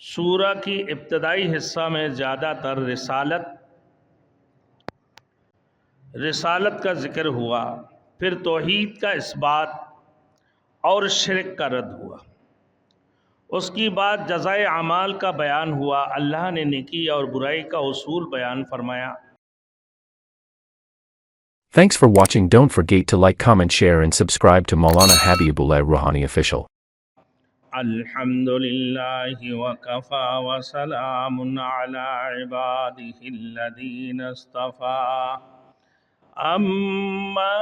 सूरा की इब्तदाई हिस्सा में ज़्यादातर रिसालत का ज़िक्र हुआ, फिर तौहीद का इस्बात और शिरक का रद्द हुआ। उसकी बाद जज़ाए अमाल का बयान हुआ। अल्लाह ने नेकी और बुराई का उसूल बयान फरमाया। Thanks for watching. Don't forget to like, comment, share and subscribe to Maulana Habibullah Rouhani Official. अल्हम्दुलिल्लाहि व कफ़ा व सलामुन अला इबादिहिल्लज़ीना इस्तफ़ा अम्मा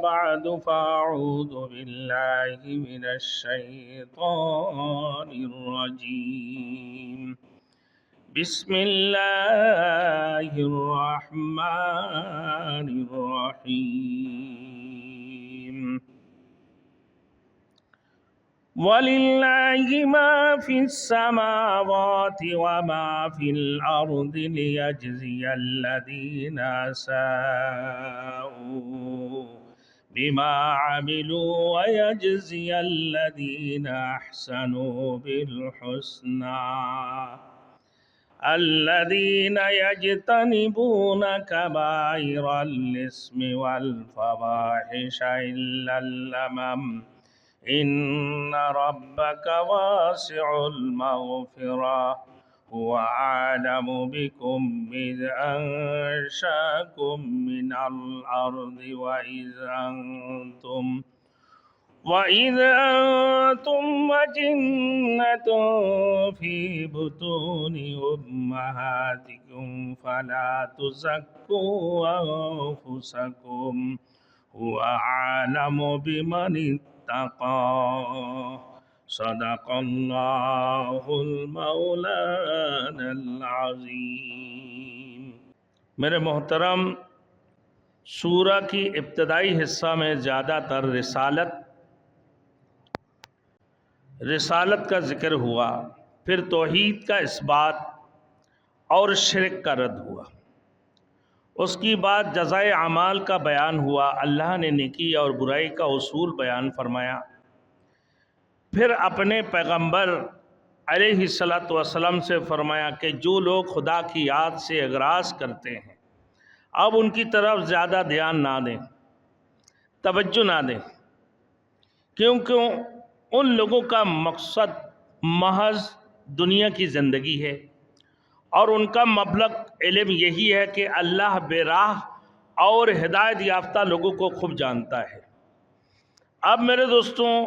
बअदु फ़अऊज़ु बिल्लाहि मिनश शैतानिर रजीम। बिस्मिल्लाहिर रहमानिर रहीम। वलिल्लाहि मा फिस समावाति व मा फिल अर्दि लियजज़ियल्लज़ीना असाऊ बिमा अमिलू व यजज़ियल्लज़ीना अहसनू बिल हुस्ना अल्लज़ीना यज्तनिबूना कबाइरल इस्मि वल फ़वाहिशा इल्लल लमम इन्ना रब्बका वासिउल मग़फ़िरा हुवा आलमु बिकुम इज़ अंशाकुम मिनल अर्दि व इज़ अंतुम अजिन्नतुन फ़ी बुतूनि उम्महातिकुम फ़ला तुज़क्कू अंफुसकुम हुवा आलमु बिमन इत्तक़ा। सदक़ल्लाहुल मौलानल अज़ीम। मेरे मोहतरम, सूरा की इब्तदाई हिस्सा में ज़्यादातर रिसालत का ज़िक्र हुआ, फिर तौहीद का इस्बात और शिरक का रद्द हुआ। उसकी बाद जज़ाए अमाल का बयान हुआ। अल्लाह ने नेकी और बुराई का उसूल बयान फरमाया। फिर अपने पैगंबर अलैहिस्सलातु वस्सलाम से फरमाया कि जो लोग खुदा की याद से एगराज करते हैं, अब उनकी तरफ ज़्यादा ध्यान ना दें, तवज्जो ना दें, क्योंकि उन लोगों का मकसद महज दुनिया की ज़िंदगी है और उनका मबलग इल्म यही है कि अल्लाह बेराह और हिदायत याफ्ता लोगों को खूब जानता है। अब मेरे दोस्तों,